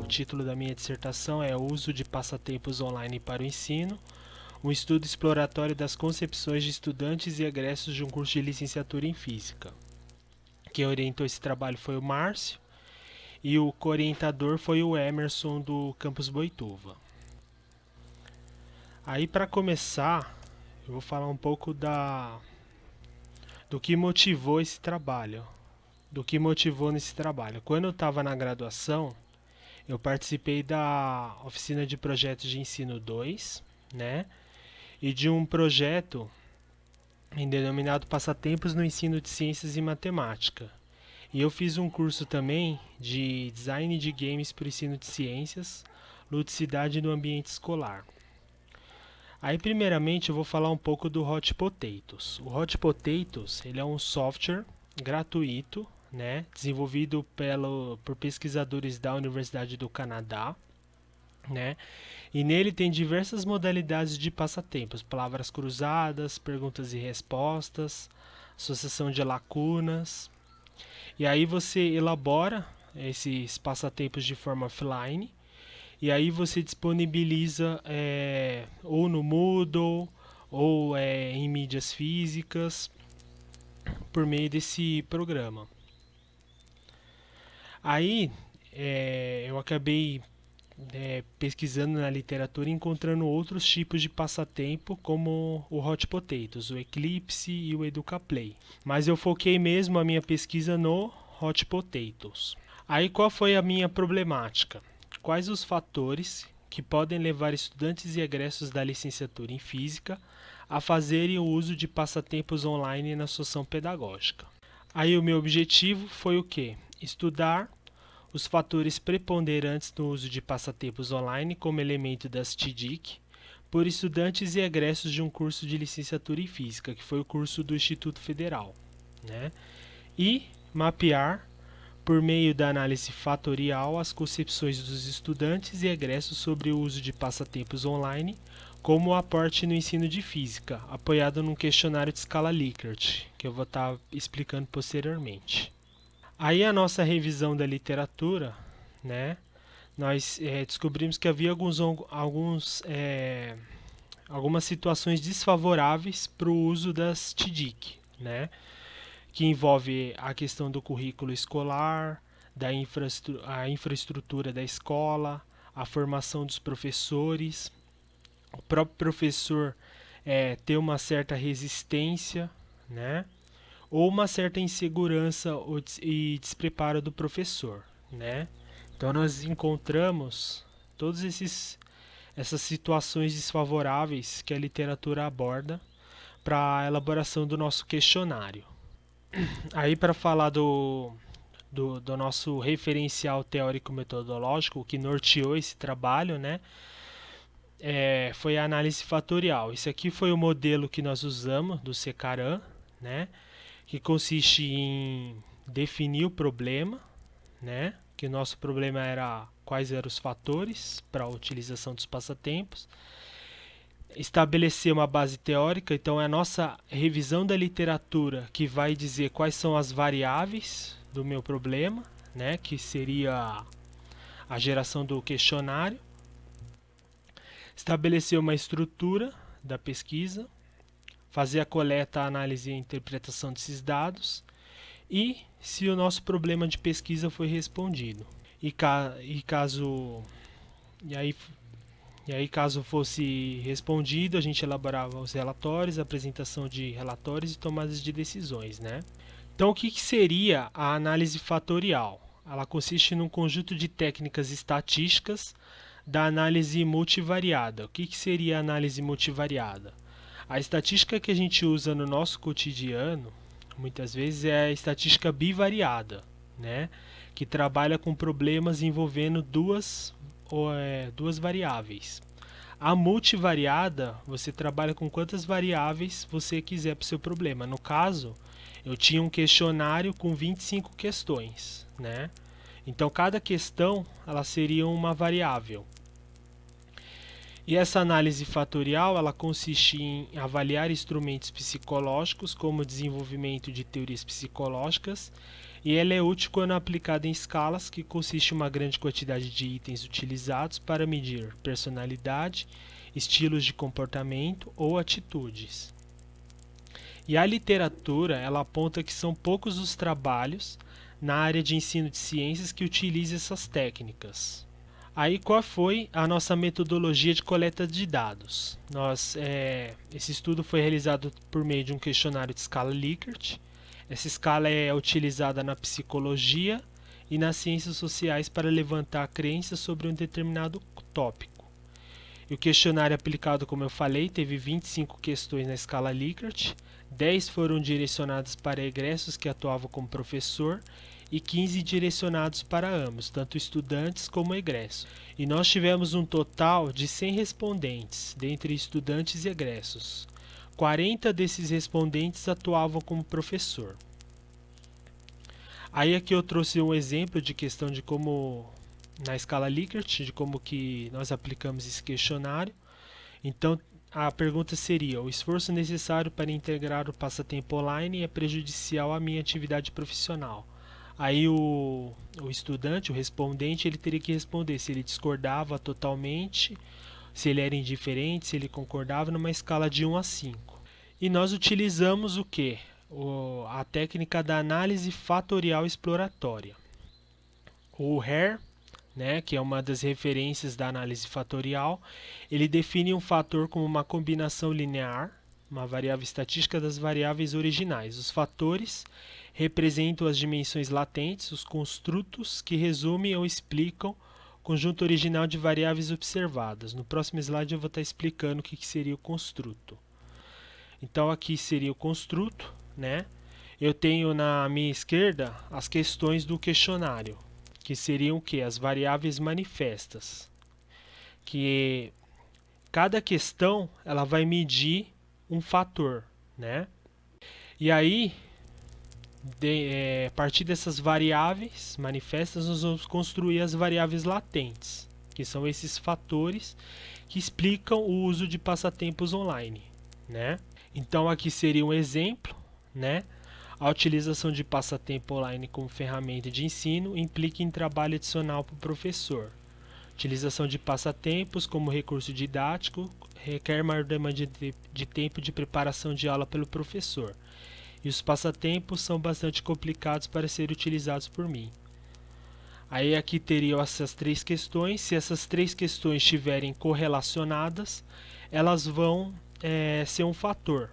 O título da minha dissertação é O uso de passatempos online para o ensino, um estudo exploratório das concepções de estudantes e egressos de um curso de licenciatura em Física. Quem orientou esse trabalho foi o Márcio e o co-orientador foi o Emerson do Campus Boituva. Aí, para começar, eu vou falar um pouco do que motivou esse trabalho. Do que motivou nesse trabalho. Quando eu estava na graduação, eu participei da oficina de projetos de ensino 2, né? E de um projeto denominado Passatempos no Ensino de Ciências e Matemática. E eu fiz um curso também de Design de Games para o Ensino de Ciências, Ludicidade no Ambiente Escolar. Aí, primeiramente, eu vou falar um pouco do Hot Potatoes. O Hot Potatoes ele é um software gratuito, né, desenvolvido por pesquisadores da Universidade do Canadá, né, e nele tem diversas modalidades de passatempos, palavras cruzadas, perguntas e respostas, associação de lacunas. E aí você elabora esses passatempos de forma offline e aí você disponibiliza ou no Moodle ou em mídias físicas por meio desse programa. Aí eu acabei pesquisando na literatura e encontrando outros tipos de passatempo como o Hot Potatoes, o Eclipse e o EducaPlay. Mas eu foquei mesmo a minha pesquisa no Hot Potatoes. Aí qual foi a minha problemática? Quais os fatores que podem levar estudantes e egressos da licenciatura em Física a fazerem o uso de passatempos online na sua ação pedagógica? Aí o meu objetivo foi o quê? Estudar os fatores preponderantes no uso de passatempos online como elemento das TDIC por estudantes e egressos de um curso de licenciatura em Física, que foi o curso do Instituto Federal, né? E mapear por meio da análise fatorial as concepções dos estudantes e egressos sobre o uso de passatempos online como o aporte no ensino de física, apoiado num questionário de escala Likert, que eu vou estar explicando posteriormente. Aí a nossa revisão da literatura, né, nós descobrimos que havia algumas situações desfavoráveis para o uso das TDIC, né, que envolve a questão do currículo escolar, a infraestrutura da escola, a formação dos professores, o próprio professor ter uma certa resistência, né? Ou uma certa insegurança e despreparo do professor, né? Então nós encontramos todas essas situações desfavoráveis que a literatura aborda para a elaboração do nosso questionário. Aí para falar do nosso referencial teórico-metodológico, o que norteou esse trabalho, né? Foi a análise fatorial. Esse aqui foi o modelo que nós usamos do Secaran, né? Que consiste em definir o problema, né? Que o nosso problema era quais eram os fatores para a utilização dos passatempos, estabelecer uma base teórica, então é a nossa revisão da literatura que vai dizer quais são as variáveis do meu problema, né? Que seria a geração do questionário, estabelecer uma estrutura da pesquisa, fazer a coleta, a análise e a interpretação desses dados e se o nosso problema de pesquisa foi respondido. E aí, caso fosse respondido, a gente elaborava os relatórios, apresentação de relatórios e tomadas de decisões, né? Então, o que seria a análise fatorial? Ela consiste num conjunto de técnicas estatísticas da análise multivariada. O que seria a análise multivariada? A estatística que a gente usa no nosso cotidiano, muitas vezes, é a estatística bivariada, né? Que trabalha com problemas envolvendo duas variáveis. A multivariada, você trabalha com quantas variáveis você quiser para o seu problema. No caso, eu tinha um questionário com 25 questões, né? Então, cada questão ela seria uma variável. E essa análise fatorial ela consiste em avaliar instrumentos psicológicos como o desenvolvimento de teorias psicológicas e ela é útil quando aplicada em escalas, que consiste em uma grande quantidade de itens utilizados para medir personalidade, estilos de comportamento ou atitudes. E a literatura, ela aponta que são poucos os trabalhos na área de ensino de ciências que utilizam essas técnicas. Aí qual foi a nossa metodologia de coleta de dados? Esse estudo foi realizado por meio de um questionário de escala Likert. Essa escala é utilizada na psicologia e nas ciências sociais para levantar crenças sobre um determinado tópico. E o questionário aplicado, como eu falei, teve 25 questões na escala Likert, 10 foram direcionadas para egressos que atuavam como professor e 15 direcionados para ambos, tanto estudantes como egressos. E nós tivemos um total de 100 respondentes, dentre estudantes e egressos. 40 desses respondentes atuavam como professor. Aí aqui eu trouxe um exemplo de questão de como, na escala Likert, de como que nós aplicamos esse questionário. Então, a pergunta seria: o esforço necessário para integrar o passatempo online é prejudicial à minha atividade profissional? Aí o estudante, o respondente, ele teria que responder se ele discordava totalmente, se ele era indiferente, se ele concordava, numa escala de 1 a 5. E nós utilizamos o que? A técnica da análise fatorial exploratória. O Hare, né, que é uma das referências da análise fatorial, ele define um fator como uma combinação linear, uma variável estatística das variáveis originais. Os fatores representam as dimensões latentes, os construtos que resumem ou explicam o conjunto original de variáveis observadas. No próximo slide eu vou estar explicando o que seria o construto. Então aqui seria o construto, né? Eu tenho na minha esquerda as questões do questionário, que seriam o que? As variáveis manifestas. Que cada questão ela vai medir um fator, né? E aí, a partir dessas variáveis manifestas, nós vamos construir as variáveis latentes, que são esses fatores que explicam o uso de passatempos online, né? Então aqui seria um exemplo, né? A utilização de passatempo online como ferramenta de ensino implica em trabalho adicional para o professor. Utilização de passatempos como recurso didático requer maior demanda de tempo de preparação de aula pelo professor. E os passatempos são bastante complicados para serem utilizados por mim. Aí aqui teriam essas três questões. Se essas três questões estiverem correlacionadas, elas vão ser um fator.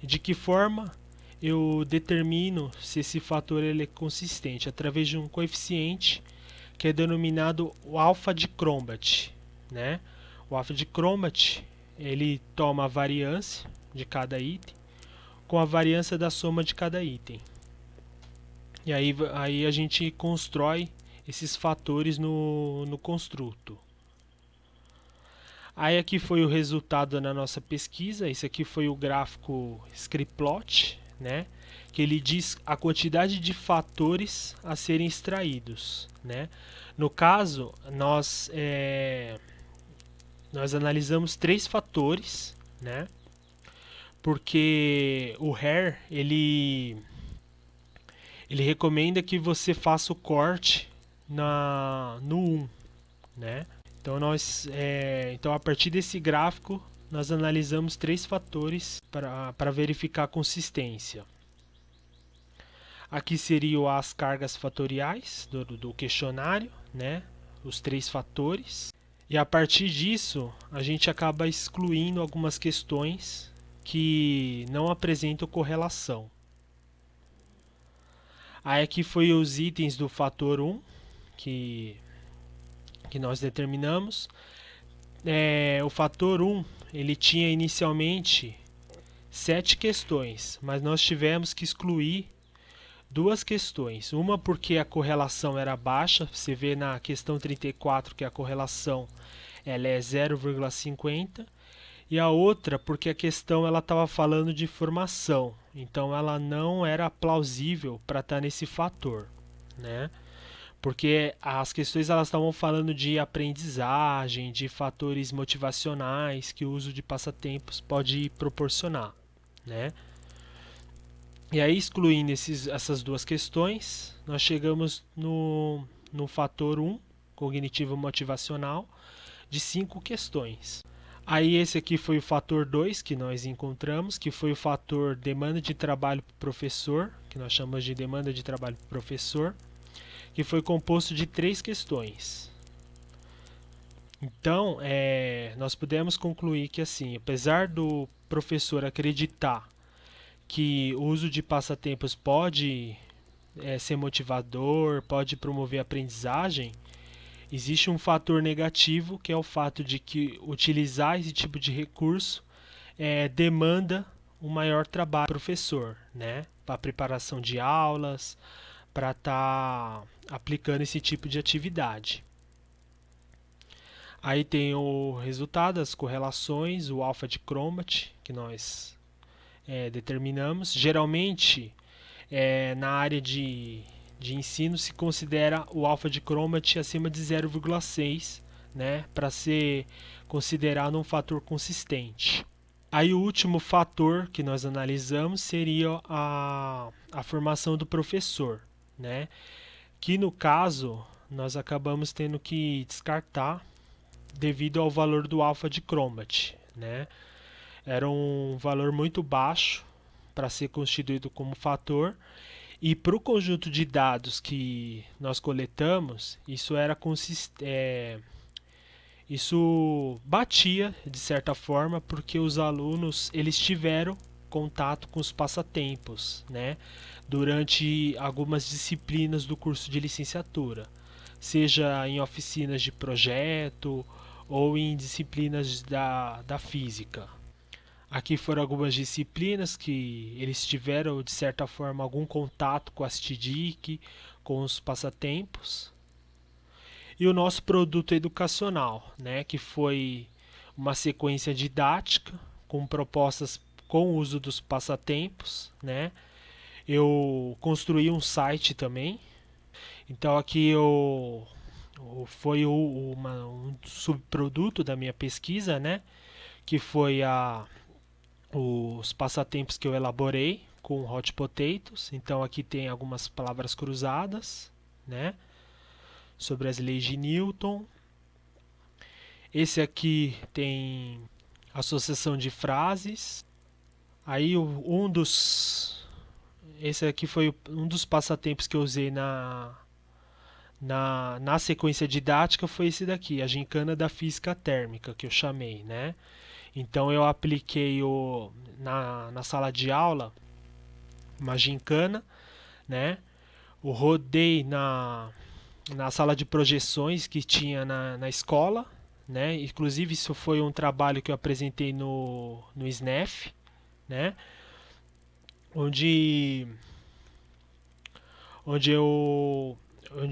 De que forma eu determino se esse fator ele é consistente? Através de um coeficiente que é denominado o alfa de Cronbach, né? O alfa de Cronbach, ele toma a variância de cada item com a variância da soma de cada item. E aí a gente constrói esses fatores no construto. Aí aqui foi o resultado na nossa pesquisa. Esse aqui foi o gráfico Scriplot, né? Que ele diz a quantidade de fatores a serem extraídos, né? No caso, nós analisamos 3 fatores, né? Porque o Hare ele recomenda que você faça o corte no 1, né? Então a partir desse gráfico nós analisamos 3 fatores para verificar a consistência. Aqui seriam as cargas fatoriais do questionário, né? Os 3 fatores. E a partir disso a gente acaba excluindo algumas questões que não apresentam correlação. Aí aqui foi os itens do fator 1 que nós determinamos. O fator 1 ele tinha inicialmente 7 questões, mas nós tivemos que excluir 2 questões. Uma porque a correlação era baixa, você vê na questão 34 que a correlação ela é 0,50, e a outra porque a questão ela estava falando de formação, então ela não era plausível para estar nesse fator, né? Porque as questões elas estavam falando de aprendizagem, de fatores motivacionais que o uso de passatempos pode proporcionar, né? E aí, excluindo essas duas questões, nós chegamos no fator 1, cognitivo motivacional, de 5 questões. Aí esse aqui foi o fator 2 que nós encontramos, que foi o fator demanda de trabalho para o professor, que nós chamamos de demanda de trabalho para o professor, que foi composto de 3 questões. Então, nós pudemos concluir que, assim, apesar do professor acreditar que o uso de passatempos pode ser motivador, pode promover a aprendizagem, existe um fator negativo, que é o fato de que utilizar esse tipo de recurso demanda um maior trabalho do professor, né? Para preparação de aulas, para estar aplicando esse tipo de atividade. Aí tem o resultado, as correlações, o alfa de Cromat, que nós determinamos. Geralmente, na área de ensino, se considera o alfa de Cromat acima de 0,6, né, para ser considerado um fator consistente. Aí o último fator que nós analisamos seria a formação do professor, né, que no caso nós acabamos tendo que descartar devido ao valor do alfa de Cromat, né? Era um valor muito baixo para ser constituído como fator, e para o conjunto de dados que nós coletamos, isso batia de certa forma, porque os alunos eles tiveram contato com os passatempos, né, durante algumas disciplinas do curso de licenciatura, seja em oficinas de projeto ou em disciplinas da física. Aqui foram algumas disciplinas que eles tiveram, de certa forma, algum contato com as TDIC, com os passatempos. E o nosso produto educacional, né, que foi uma sequência didática com propostas com o uso dos passatempos, né. Eu construí um site também. Então aqui foi um subproduto da minha pesquisa, né, que foi os passatempos que eu elaborei com Hot Potatoes. Então aqui tem algumas palavras cruzadas, né, sobre as leis de Newton. Esse aqui tem associação de frases. Aí esse aqui foi um dos passatempos que eu usei na sequência didática, foi esse daqui, a gincana da física térmica, que eu chamei, né? Então eu apliquei na sala de aula uma gincana, né? Eu rodei na sala de projeções que tinha na escola, né? Inclusive isso foi um trabalho que eu apresentei no SNEF, né? Onde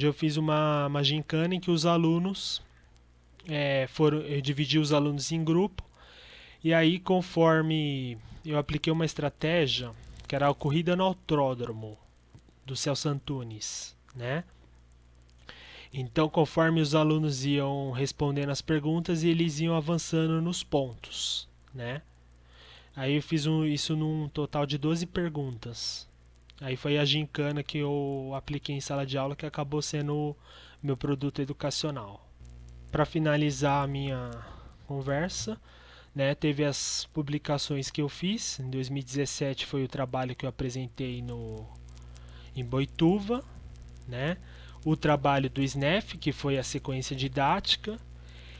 eu fiz uma gincana em que os alunos eu dividi os alunos em grupo, e aí conforme eu apliquei uma estratégia que era a corrida no autódromo do Celso Antunes, né? Então, conforme os alunos iam respondendo as perguntas, eles iam avançando nos pontos, né? Aí eu fiz isso num total de 12 perguntas. Aí foi a gincana que eu apliquei em sala de aula, que acabou sendo o meu produto educacional. Para finalizar a minha conversa, né, teve as publicações que eu fiz. Em 2017 foi o trabalho que eu apresentei em Boituva, né? O trabalho do SNEF, que foi a sequência didática.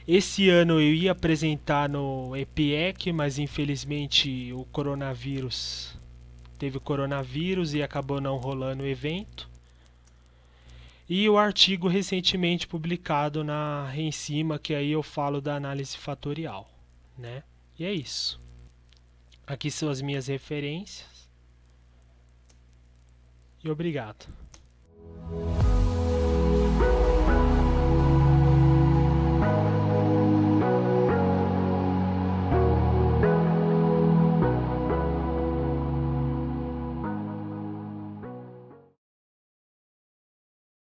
Esse ano eu ia apresentar no EPIEC, mas infelizmente teve o coronavírus e acabou não rolando o evento. E o artigo recentemente publicado na Rencima, que aí eu falo da análise fatorial, né? E é isso. Aqui são as minhas referências. E obrigado.